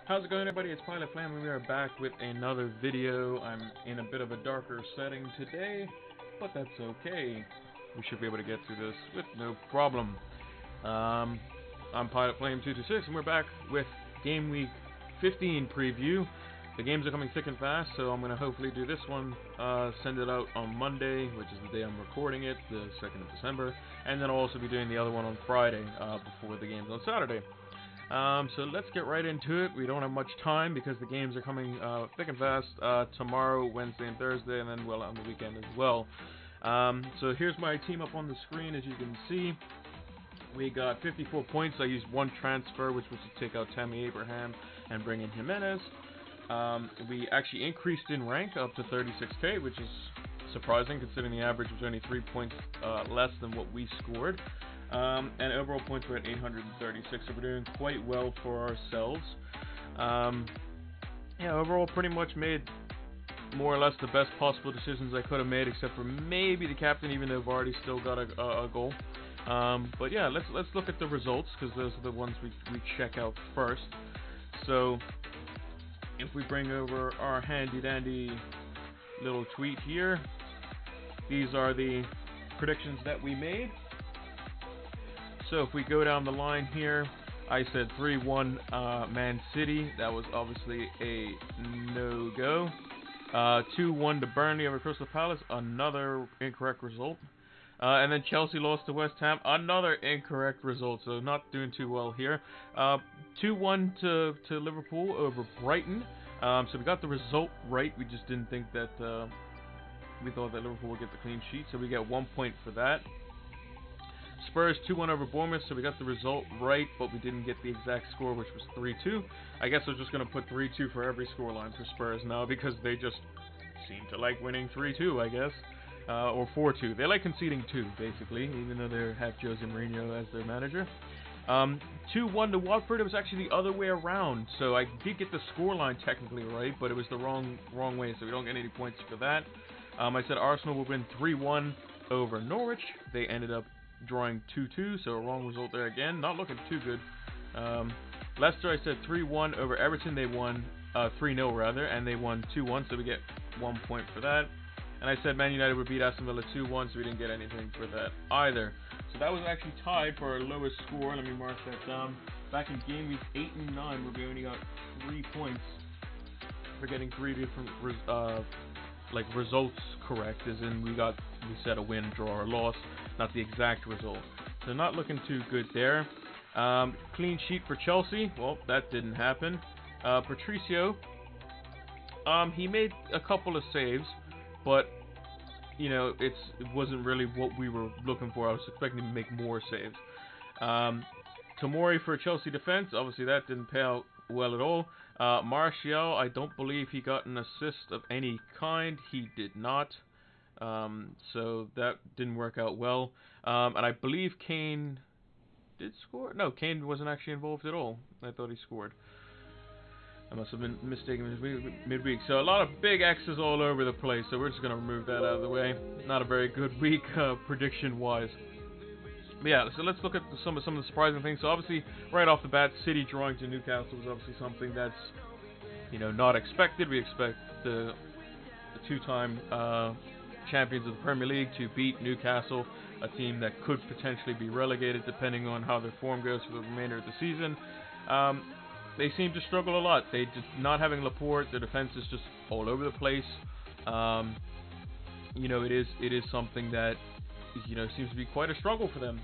How's it going, everybody? It's Pilot Flame, and we are back with another video. I'm in a bit of a darker setting today, but that's okay. We should be able to get through this with no problem. I'm Pilot Flame 226, and we're back with Game Week 15 preview. The games are coming thick and fast, so I'm going to hopefully do this one, send it out on Monday, which is the day I'm recording it, the 2nd of December, and then I'll also be doing the other one on Friday, before the games on Saturday. So let's get right into it. We don't have much time because the games are coming thick and fast tomorrow, Wednesday, and Thursday, and then, well, on the weekend as well. So here's my team up on the screen, as you can see. We got 54 points. I used one transfer, which was to take out TAMMY Abraham and bring in Jimenez. We actually increased in rank up to 36k, which is surprising considering the average was only 3 points less than what we scored. And overall points were at 836, so we're doing quite well for ourselves. Yeah, overall pretty much made more or less the best possible decisions I could have made, except for maybe the captain, even though Vardy still got a goal. But yeah, let's look at the results, because those are the ones we check out first. So if we bring over our handy dandy little tweet here, these are the predictions that we made. So if we go down the line here, I said 3-1 Man City. That was obviously a no-go. 2-1 to Burnley over Crystal Palace. Another incorrect result. And then Chelsea lost to West Ham. Another incorrect result. So not doing too well here. 2-1 to Liverpool over Brighton. So we got the result right. We just didn't think that... we thought that Liverpool would get the clean sheet. So we get 1 point for that. Spurs 2-1 over Bournemouth, so we got the result right, but we didn't get the exact score, which was 3-2. I guess we're just going to put 3-2 for every scoreline for Spurs now, because they just seem to like winning 3-2, I guess. Or 4-2. They like conceding 2, basically, even though they have Jose Mourinho as their manager. 2-1 to Watford. It was actually the other way around, so I did get the scoreline technically right, but it was the wrong way, so we don't get any points for that. I said Arsenal will win 3-1 over Norwich. They ended up drawing 2-2, so a wrong result there again. Not looking too good. Leicester, I said 3-1 over Everton. They won 3-0 rather, and they won 2-1, so we get 1 point for that. And I said Man United would beat Aston Villa 2-1, so we didn't get anything for that either. So that was actually tied for our lowest score. Let me mark that down. Back in game week 8 and 9, where we only got 3 points for getting 3 different results correct, as in we said a win, draw, or loss, not the exact result. So not looking too good there. Clean sheet for Chelsea. Well, that didn't happen. Patricio, he made a couple of saves, but you know, it wasn't really what we were looking for. I was expecting him to make more saves. Tomori for Chelsea defense. Obviously, that didn't pay out well at all. Martial, I don't believe he got an assist of any kind. He did not. So that didn't work out well. And I believe Kane did score. No, Kane wasn't actually involved at all. I thought he scored. I must have been mistaken midweek. So a lot of big X's all over the place. So we're just going to remove that out of the way. Not a very good week prediction-wise. But yeah, so let's look at some of the surprising things. So obviously, right off the bat, City drawing to Newcastle was obviously something that's, you know, not expected. We expect the two-time champions of the Premier League to beat Newcastle, a team that could potentially be relegated depending on how their form goes for the remainder of the season. They seem to struggle a lot. They just not having Laporte, their defense is just all over the place. You know, it is something that, you know, seems to be quite a struggle for them.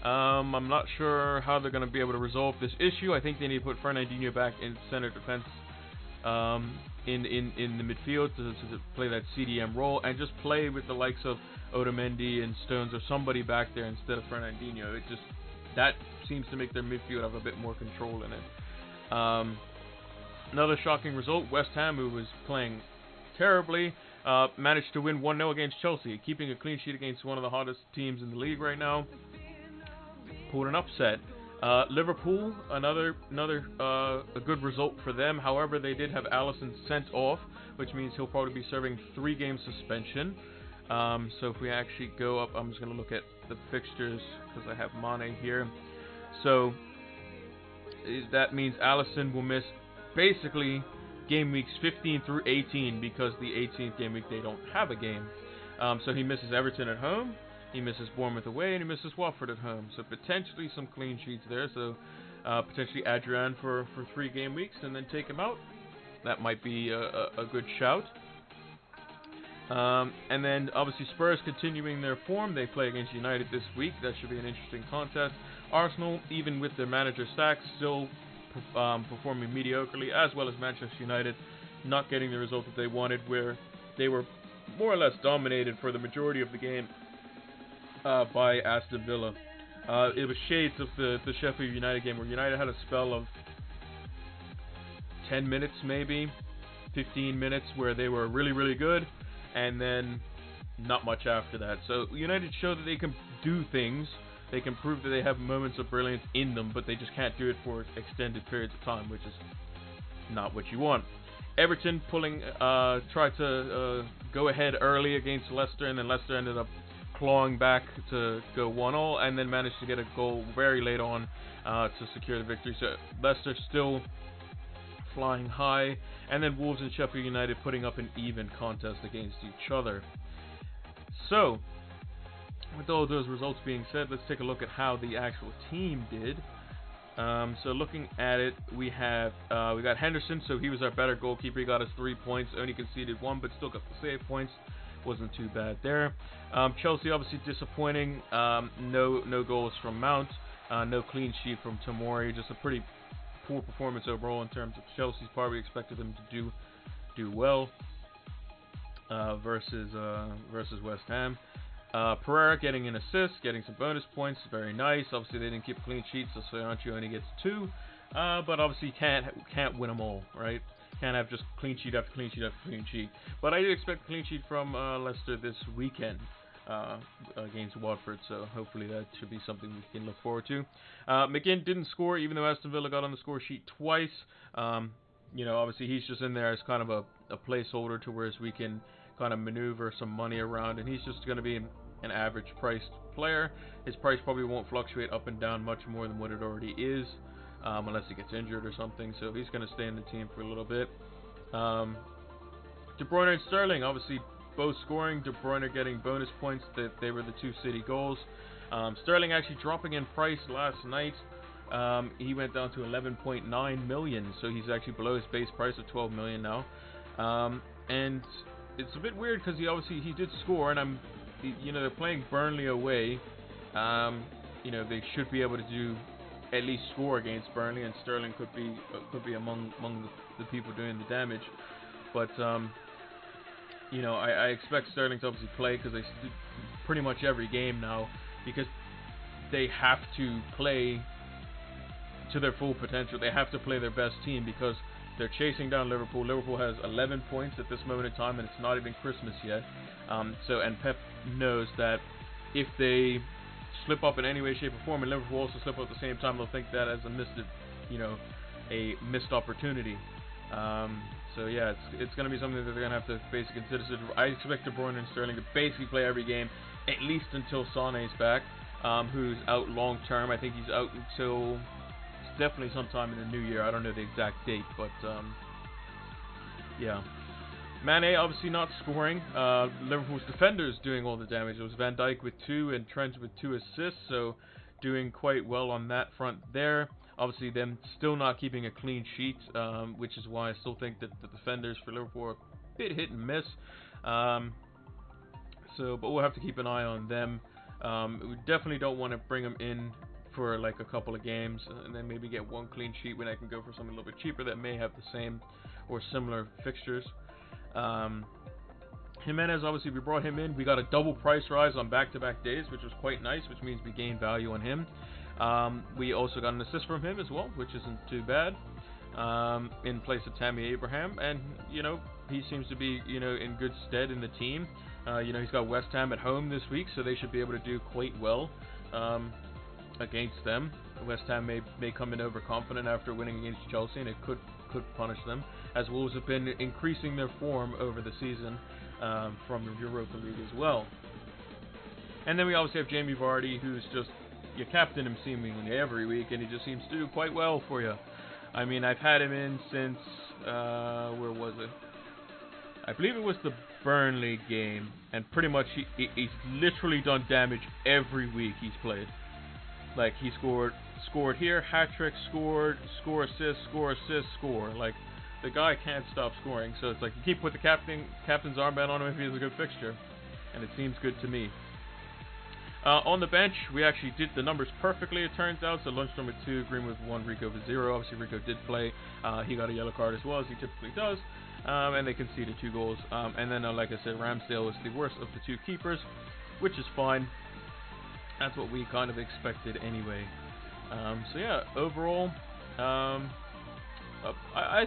I'm not sure how they're going to be able to resolve this issue. I think they need to put Fernandinho back in center defense, in the midfield to play that CDM role, and just play with the likes of Otamendi and Stones or somebody back there instead of Fernandinho. That seems to make their midfield have a bit more control in it. Another shocking result, West Ham, who was playing terribly, managed to win 1-0 against Chelsea, keeping a clean sheet against one of the hottest teams in the league right now. Pulled an upset. Liverpool, another a good result for them. However, they did have Alisson sent off, which means he'll probably be serving 3-game suspension. So if we actually go up, I'm just going to look at the fixtures because I have Mane here. So that means Alisson will miss basically game weeks 15 through 18, because the 18th game week they don't have a game. So he misses Everton at home, he misses Bournemouth away, and he misses Watford at home. So potentially some clean sheets there. So potentially Adrian for 3 game weeks and then take him out. That might be a good shout. And then obviously Spurs continuing their form. They play against United this week. That should be an interesting contest. Arsenal, even with their manager sacked, still performing mediocrely, as well as Manchester United not getting the result that they wanted, where they were more or less dominated for the majority of the game by Aston Villa. It was shades of the Sheffield United game, where United had a spell of 10 minutes, maybe 15 minutes, where they were really, really good, and then not much after that. So United show that they can do things. They can prove that they have moments of brilliance in them, but they just can't do it for extended periods of time, which is not what you want. Everton tried to go ahead early against Leicester, and then Leicester ended up clawing back to go 1-1, and then managed to get a goal very late on to secure the victory. So Leicester still flying high, and then Wolves and Sheffield United putting up an even contest against each other. So, with all those results being said, let's take a look at how the actual team did. So looking at it, we got Henderson, so he was our better goalkeeper. He got us 3 points, only conceded 1, but still got the save points. Wasn't too bad there. Chelsea obviously disappointing. No goals from Mount. No clean sheet from Tomori. Just a pretty poor performance overall in terms of Chelsea's part. We expected them to do well versus West Ham. Pereira getting an assist, getting some bonus points, very nice. Obviously they didn't keep clean sheets, so Soyuncu only gets 2. But obviously can't win them all, right? Can't have just clean sheet after clean sheet after clean sheet. But I do expect a clean sheet from Leicester this weekend against Watford, so hopefully that should be something we can look forward to. McGinn didn't score, even though Aston Villa got on the score sheet twice. Obviously he's just in there as kind of a placeholder to where we can kind of maneuver some money around, and he's just going to be an average priced player. His price probably won't fluctuate up and down much more than what it already is, unless he gets injured or something, so he's going to stay in the team for a little bit. De Bruyne and Sterling, obviously both scoring. De Bruyne getting bonus points, that they were the 2 City goals. Sterling actually dropping in price last night. He went down to 11.9 million, so he's actually below his base price of 12 million now. And it's a bit weird because he did score, and they're playing Burnley away. They should be able to at least score against Burnley, and Sterling could be among the people doing the damage. But I expect Sterling to obviously play, because they pretty much every game now, because they have to play to their full potential. They have to play their best team, because they're chasing down Liverpool. Liverpool has 11 points at this moment in time, and it's not even Christmas yet. And Pep knows that if they slip up in any way, shape, or form, and Liverpool also slip up at the same time, they'll think that as a missed opportunity. So yeah, it's going to be something that they're going to have to basically consider. So I expect De Bruyne and Sterling to basically play every game, at least until Sané's back, who's out long term. I think he's out until definitely sometime in the new year. I don't know the exact date, but yeah. Mane obviously not scoring. Liverpool's defenders doing all the damage. It was Van Dijk with 2 and Trent with 2 assists, so doing quite well on that front there. Obviously them still not keeping a clean sheet, which is why I still think that the defenders for Liverpool are a bit hit and miss. But we'll have to keep an eye on them. We definitely don't want to bring them in for like a couple of games and then maybe get 1 clean sheet when I can go for something a little bit cheaper that may have the same or similar fixtures. Jimenez, obviously we brought him in. We got a double price rise on back-to-back days, which was quite nice, which means we gained value on him. We also got an assist from him as well, which isn't too bad, in place of Tammy Abraham, and he seems to be in good stead in the team. He's got West Ham at home this week, so they should be able to do quite well against them. West Ham may come in overconfident after winning against Chelsea, and it could punish them, as Wolves have been increasing their form over the season from the Europa League as well. And then we obviously have Jamie Vardy, who's just, you captain him seemingly every week, and he just seems to do quite well for you. I mean, I've had him in since, where was it? I believe it was the Burnley game, and pretty much he's literally done damage every week he's played. Like, he scored here, hat trick, score assist, score. Like, the guy can't stop scoring. So it's like you keep put the captain's armband on him if he has a good fixture, and it seems good to me. On the bench, we actually did the numbers perfectly, it turns out. So Lundstrom with 2, Greenwood with 1, Rico with 0. Obviously, Rico did play. He got a yellow card as well, as he typically does. And they conceded 2 goals. And then, like I said, Ramsdale was the worst of the 2 keepers, which is fine. That's what we kind of expected anyway. So yeah, overall, I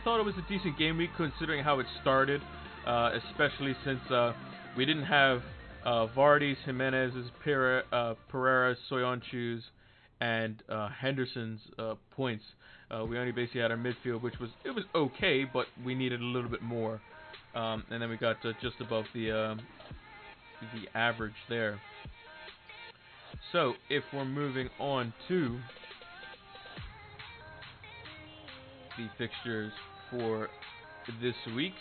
thought it was a decent game week considering how it started, especially since we didn't have Vardy's, Jimenez's, Pereira's, Soyuncu's, and Henderson's points. We only basically had our midfield, which was okay, but we needed a little bit more. And then we got just above the average there. So if we're moving on to the fixtures for this week,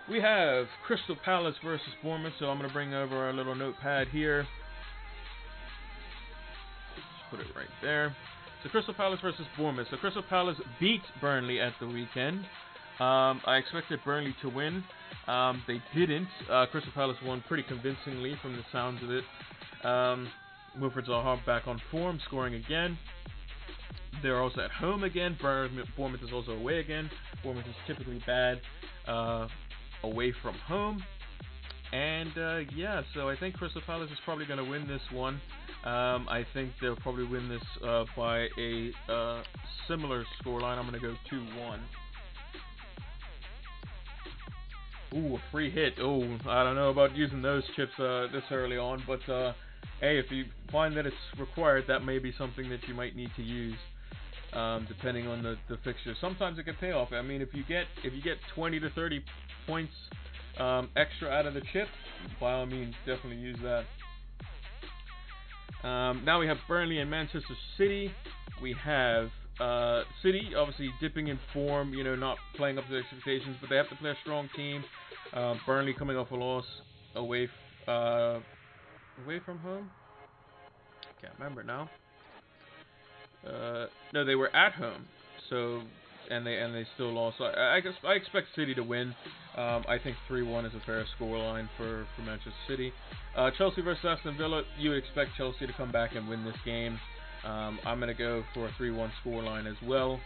we have Crystal Palace versus Bournemouth. So I'm going to bring over our little notepad here. Just put it right there. So Crystal Palace versus Bournemouth. So Crystal Palace beat Burnley at the weekend. I expected Burnley to win. They didn't. Crystal Palace won pretty convincingly from the sounds of it. Wilfried Zaha back on form, scoring again. They're also at home again. Bournemouth is also away again. Bournemouth is typically bad away from home. And yeah, so I think Crystal Palace is probably going to win this one. I think they'll probably win this by a similar scoreline. I'm going to go 2-1. Ooh, a free hit. Oh, I don't know about using those chips this early on, but hey, if you find that it's required, that may be something that you might need to use, depending on the fixture. Sometimes it can pay off. I mean, if you get 20 to 30 points extra out of the chip, by all means, definitely use that. Now we have Burnley and Manchester City. We have City obviously dipping in form, you know, not playing up to their expectations, but they have to play a strong team. Burnley coming off a loss away from home. Can't remember now. No, they were at home, so and they still lost. So I guess I expect City to win. I think 3-1 is a fair scoreline for Manchester City. Chelsea versus Aston Villa. You would expect Chelsea to come back and win this game. I'm going to go for a 3-1 scoreline as well.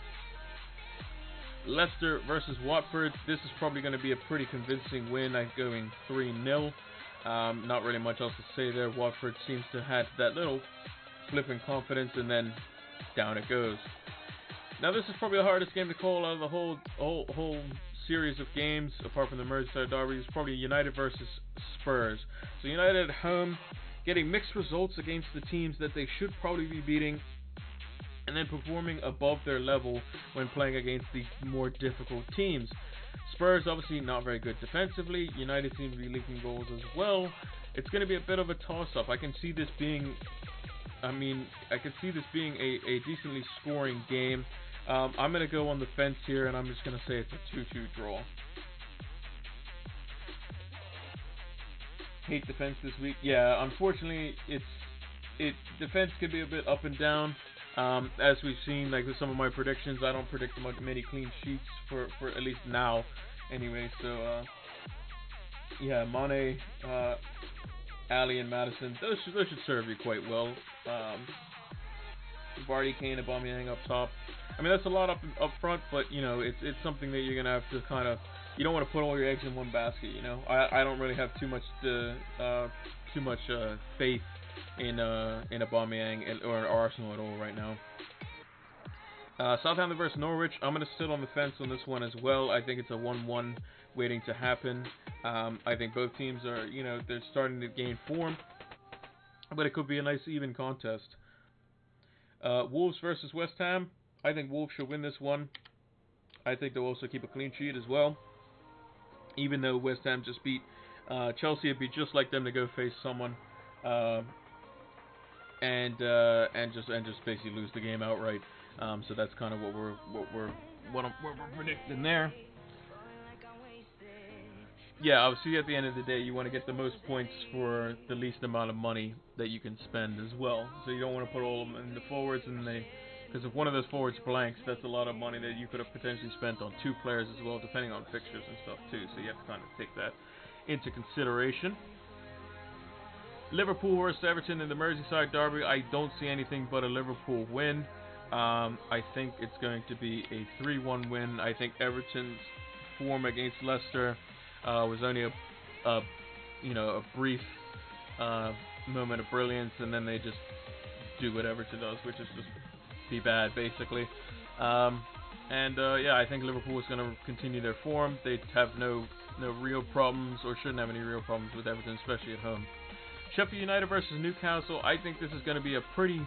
Leicester versus Watford. This is probably going to be a pretty convincing win. I'm going 3-0. Not really much else to say there. Watford seems to have that little flip in confidence, and then down it goes. Now this is probably the hardest game to call out of the whole series of games, apart from the Merseyside derby. It's probably United versus Spurs. So United at home, getting mixed results against the teams that they should probably be beating, and then performing above their level when playing against the more difficult teams. Spurs obviously not very good defensively. United seem to be leaking goals as well. It's going to be a bit of a toss-up. I can see this being a decently scoring game. I'm going to go on the fence here, and I'm just going to say it's a 2-2 draw. Hate defense this week. Yeah, unfortunately, defense can be a bit up and down. As we've seen, like with some of my predictions, I don't predict many clean sheets for at least now. Anyway, so yeah, Mane, Ali, and Madison, those should serve you quite well. Vardy, Kane, Aubameyang up top. I mean, that's a lot up front, but you know, it's something that you're gonna have to kind of. You don't want to put all your eggs in one basket. You know, I don't really have too much faith in Aubameyang or Arsenal at all right now. Southampton versus Norwich. I'm going to sit on the fence on this one as well. I think it's a 1-1 waiting to happen. I think both teams are, you know, they're starting to gain form, but it could be a nice even contest. Wolves versus West Ham. I think Wolves should win this one. I think they'll also keep a clean sheet as well. Even though West Ham just beat Chelsea, it'd be just like them to go face someone and just basically lose the game outright. So that's kind of what we're predicting there. Yeah, obviously at the end of the day, you want to get the most points for the least amount of money that you can spend as well. So you don't want to put all of them in the forwards, and because if one of those forwards blanks, that's a lot of money that you could have potentially spent on two players as well, depending on fixtures and stuff too. So you have to kind of take that into consideration. Liverpool versus Everton in the Merseyside derby. I don't see anything but a Liverpool win. I think it's going to be a 3-1 win. I think Everton's form against Leicester was only a brief moment of brilliance, and then they just do what Everton does, which is just be bad, basically. I think Liverpool is going to continue their form. They have no real problems, or shouldn't have any real problems with Everton, especially at home. Sheffield United versus Newcastle. I think this is going to be a pretty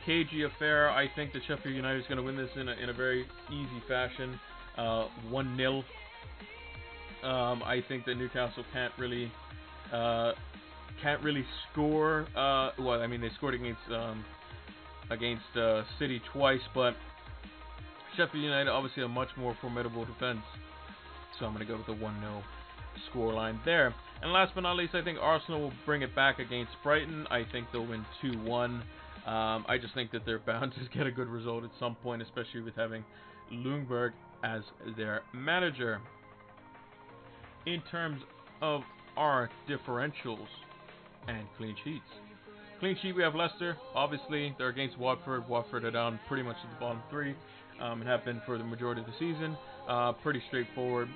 cagey affair. I think that Sheffield United is going to win this in a very easy fashion, 1-0. I think that Newcastle can't really score. They scored against City twice, but Sheffield United obviously a much more formidable defense. So I'm going to go with the 1-0 scoreline there. And last but not least, I think Arsenal will bring it back against Brighton. I think they'll win 2-1. I just think that they're bound to get a good result at some point, especially with having Ljungberg as their manager. In terms of our differentials and clean sheets. Clean sheet, we have Leicester. Obviously, they're against Watford. Watford are down pretty much to the bottom three, and have been for the majority of the season. Pretty straightforward.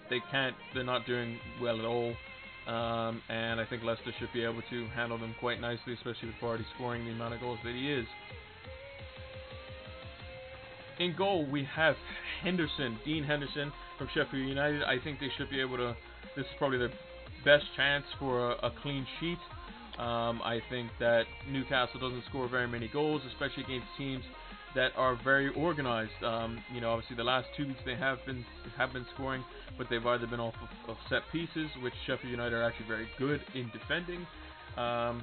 They're not doing well at all. And I think Leicester should be able to handle them quite nicely, especially with Vardy scoring the amount of goals that he is. In goal, we have Dean Henderson from Sheffield United. I think they should be able to. This is probably their best chance for a clean sheet. I think that Newcastle doesn't score very many goals, especially against teams that are very organized. Obviously the last 2 weeks they have been scoring, but they've either been off of set pieces, which Sheffield United are actually very good in defending. I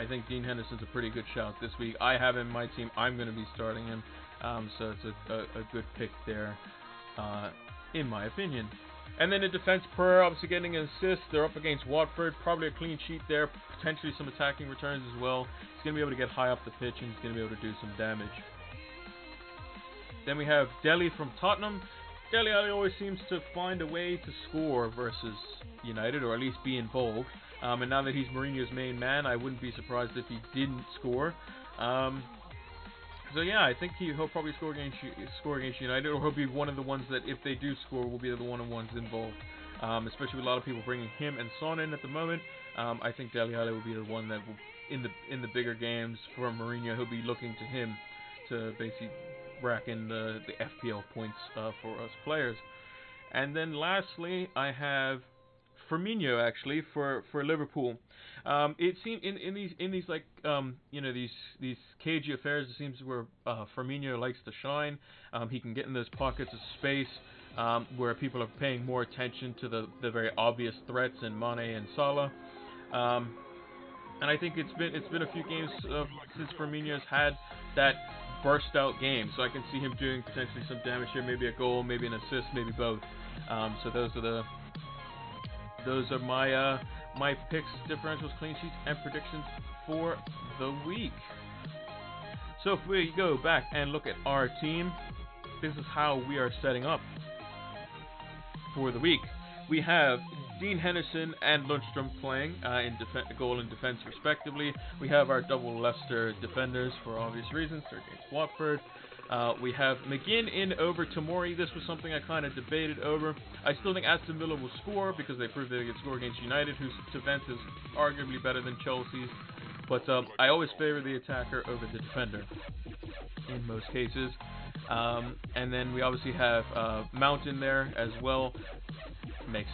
think Dean Henderson's a pretty good shout this week. I have him in my team. I'm going to be starting him, so it's a good pick there, in my opinion. And then in defense, Pereira obviously getting an assist. They're up against Watford. Probably a clean sheet there. Potentially some attacking returns as well. He's going to be able to get high up the pitch, and he's going to be able to do some damage. Then we have Dele from Tottenham. Dele Alli always seems to find a way to score versus United, or at least be involved. And now that he's Mourinho's main man, I wouldn't be surprised if he didn't score. I think he'll probably score against United, or he'll be one of the ones that, if they do score, will be the one-on-ones involved. Especially with a lot of people bringing him and Son in at the moment. I think Dele Alli will be the one that will, in the bigger games for Mourinho, he'll be looking to him to basically rack in the FPL points for us players. And then lastly, I have Firmino actually for Liverpool. It seems in these these cagey affairs, it seems where Firmino likes to shine. He can get in those pockets of space where people are paying more attention to the very obvious threats in Mane and Salah. And I think it's been a few games since Firmino's had that burst out game, so I can see him doing potentially some damage here, maybe a goal, maybe an assist, maybe both. So those are my picks, differentials, clean sheets, and predictions for the week. So if we go back and look at our team, this is how we are setting up for the week. We have Dean Henderson and Lundstrom playing in goal and defense respectively. We have our double Leicester defenders for obvious reasons. They're against Watford. We have McGinn in over Tomori. This was something I kind of debated over. I still think Aston Villa will score because they proved they could score against United, whose defense is arguably better than Chelsea's. But I always favor the attacker over the defender in most cases. And then we obviously have Mount in there as well. Makes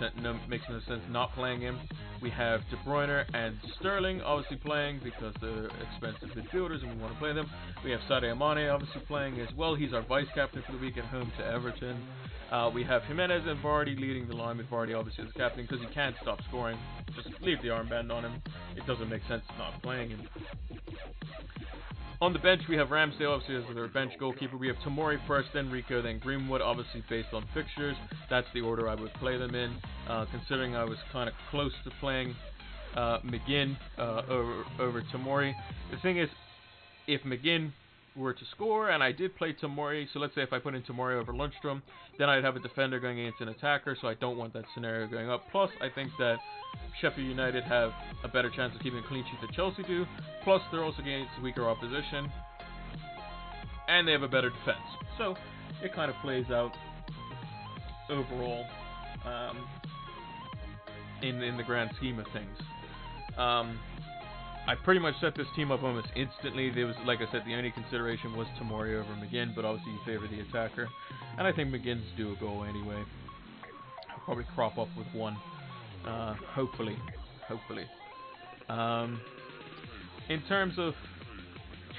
no sense not playing him. We have De Bruyne and Sterling obviously playing because they're expensive midfielders and we want to play them. We have Sadio Mane obviously playing as well. He's our vice captain for the week at home to Everton. We have Jimenez and Vardy leading the line, with Vardy obviously as captain because he can't stop scoring. Just leave the armband on him. It doesn't make sense not playing him. On the bench, we have Ramsdale, obviously, as their bench goalkeeper. We have Tamori first, then Rico, then Greenwood, obviously based on fixtures. That's the order I would play them in, considering I was kind of close to playing McGinn over Tamori. The thing is, if McGinn were to score, and I did play Tamori, so let's say if I put in Tamori over Lundstrom, then I'd have a defender going against an attacker, so I don't want that scenario going up. Plus, I think that Sheffield United have a better chance of keeping a clean sheet than Chelsea do. Plus, they're also against weaker opposition, and they have a better defense. So, it kind of plays out overall in the grand scheme of things. I pretty much set this team up almost instantly. There was, like I said, the only consideration was Tamori over McGinn, but obviously you favor the attacker. And I think McGinn's due a goal anyway. I'll probably crop up with one. Hopefully. In terms of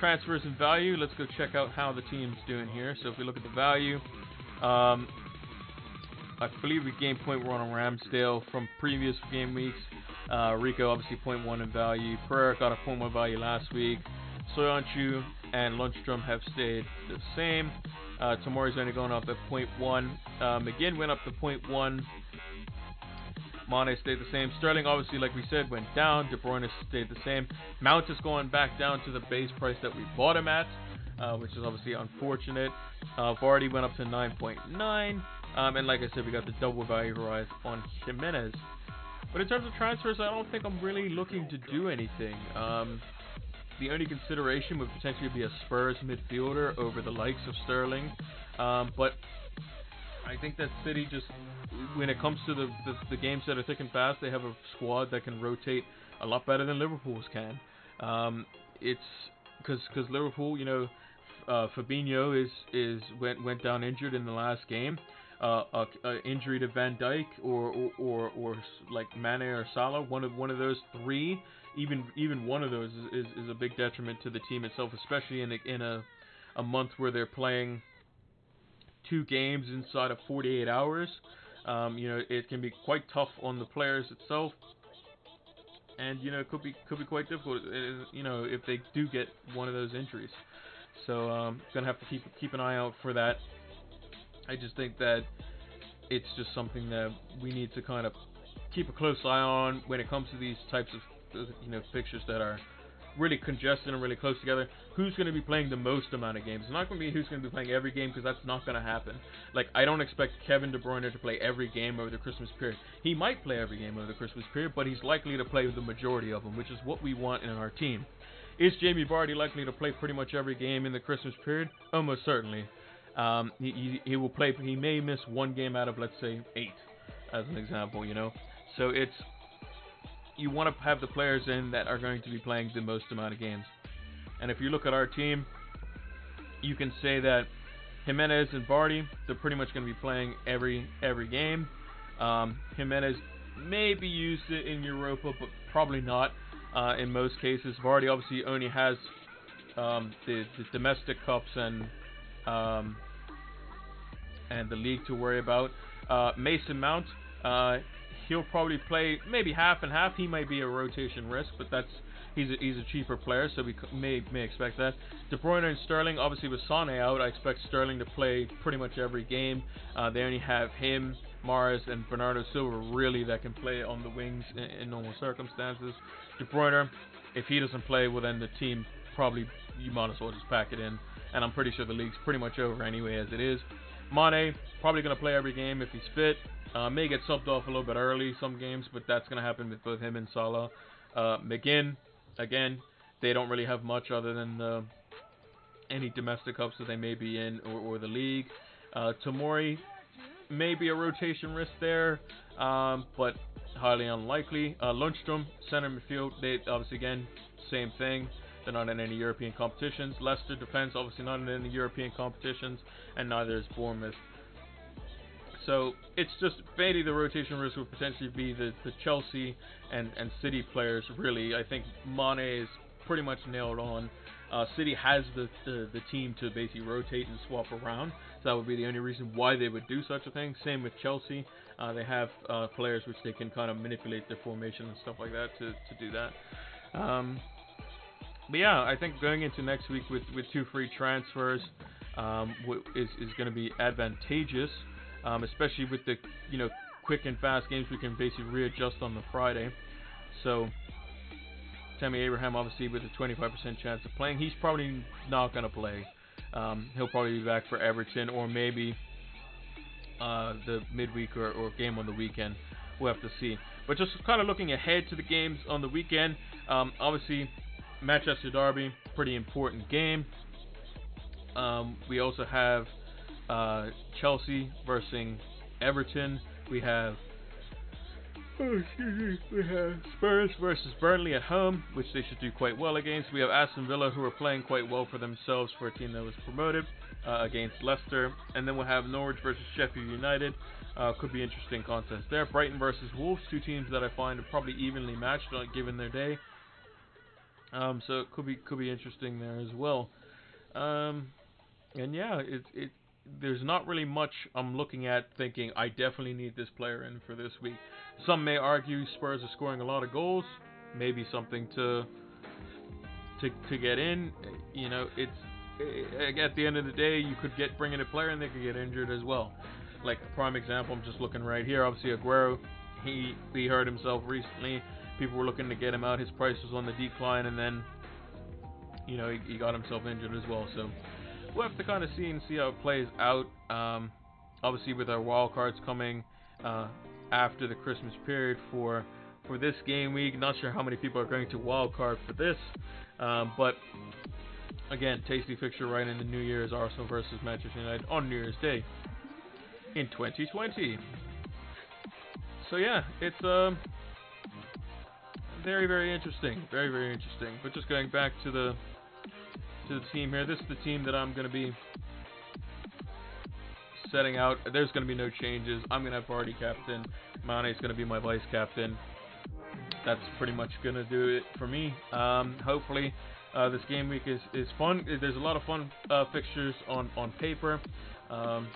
transfers and value, let's go check out how the team's doing here. So if we look at the value, I believe we gained 0.1 on Ramsdale from previous game weeks. Rico obviously 0.1 in value. Pereira got a 0.1 value last week. Soyuncu and Lundstrom have stayed the same. Tamori's only going up at 0.1. McGinn went up to 0.1. Mane stayed the same. Sterling, obviously, like we said, went down. De Bruyne stayed the same. Mount is going back down to the base price that we bought him at, which is obviously unfortunate. Vardy went up to 9.9. And like I said, we got the double value rise on Jimenez. But in terms of transfers, I don't think I'm really looking to do anything. The only consideration would potentially be a Spurs midfielder over the likes of Sterling. But I think that City just, when it comes to the games that are thick and fast, they have a squad that can rotate a lot better than Liverpool's can. It's because Liverpool, you know, Fabinho went down injured in the last game. Injury to Van Dijk or like Mane or Salah, one of those three, even one of those is a big detriment to the team itself, especially in a month where they're playing 2 games inside of 48 hours. You know, it can be quite tough on the players itself, and you know, it could be quite difficult, you know, if they do get one of those injuries. So gonna have to keep an eye out for that. I just think that it's just something that we need to kind of keep a close eye on when it comes to these types of, you know, fixtures that are really congested and really close together. Who's going to be playing the most amount of games? It's not going to be who's going to be playing every game, because that's not going to happen. Like, I don't expect Kevin De Bruyne to play every game over the Christmas period. He might play every game over the Christmas period, but he's likely to play the majority of them, which is what we want in our team. Is Jamie Vardy likely to play pretty much every game in the Christmas period? Almost certainly. He will play. He may miss one game out of, let's say, 8, as an example. You know, so you want to have the players in that are going to be playing the most amount of games. And if you look at our team, you can say that Jimenez and Vardy, they're pretty much going to be playing every game. Jimenez may be used in Europa, but probably not in most cases. Vardy obviously only has the domestic cups and the league to worry about. Mason Mount, he'll probably play maybe half and half. He might be a rotation risk, but he's a cheaper player, so we may expect that. De Bruyne and Sterling, obviously with Sané out, I expect Sterling to play pretty much every game. They only have him, Mahrez, and Bernardo Silva really that can play on the wings in normal circumstances. De Bruyne, if he doesn't play, well then the team probably, you might as well just pack it in. And I'm pretty sure the league's pretty much over anyway as it is. Mane, probably going to play every game if he's fit. May get subbed off a little bit early some games, but that's going to happen with both him and Salah. McGinn, again, they don't really have much other than any domestic cups that they may be in or the league. Tamori may be a rotation risk there, but highly unlikely. Lundstrom, center midfield, they obviously, again, same thing. They're not in any European competitions. Leicester defense, obviously not in any European competitions, and neither is Bournemouth. So it's just maybe the rotation risk would potentially be the Chelsea and City players. Really, I think Mane is pretty much nailed on. City has the team to basically rotate and swap around, so that would be the only reason why they would do such a thing. Same with Chelsea. They have players which they can kind of manipulate their formation and stuff like that to do that. But yeah, I think going into next week with 2 free transfers is going to be advantageous, especially with the quick and fast games. We can basically readjust on the Friday. So Tammy Abraham, obviously with a 25% chance of playing, he's probably not going to play. He'll probably be back for Everton or maybe the midweek or game on the weekend. We'll have to see. But just kind of looking ahead to the games on the weekend, obviously Manchester Derby, pretty important game. We also have Chelsea versus Everton. We have Spurs versus Burnley at home, which they should do quite well against. We have Aston Villa, who are playing quite well for themselves for a team that was promoted, against Leicester. And then we'll have Norwich versus Sheffield United. Could be interesting contest there. Brighton versus Wolves, 2 teams that I find are probably evenly matched given their day. So it could be interesting there as well. And yeah, there's not really much I'm looking at thinking I definitely need this player in for this week. Some may argue Spurs are scoring a lot of goals, maybe something to get in. At the end of the day, you could bring in a player and they could get injured as well. Like a prime example, I'm just looking right here. Obviously Aguero, he hurt himself recently. People were looking to get him out. His price was on the decline, and then he got himself injured as well. So we'll have to kind of see how it plays out. Obviously, with our wild cards coming after the Christmas period for this game week, not sure how many people are going to wild card for this, but again, tasty fixture right in the New Year's, Arsenal versus Manchester United on New Year's Day in 2020. So yeah, it's very, very interesting, very, very interesting. But just going back to the team here, this is the team that I'm going to be setting out. There's going to be no changes. I'm going to have Vardy captain. Mane is going to be my vice captain. That's pretty much going to do it for me. Hopefully this game week is fun. There's a lot of fun fixtures on paper. I'm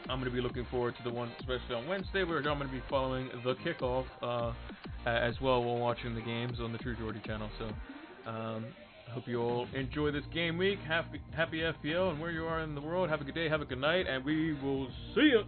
going to be looking forward to the one, especially on Wednesday, where I'm going to be following the kickoff as well while watching the games on the True Geordie channel. So hope you all enjoy this game week. Happy FPL, and where you are in the world, have a good day, have a good night, and we will see you.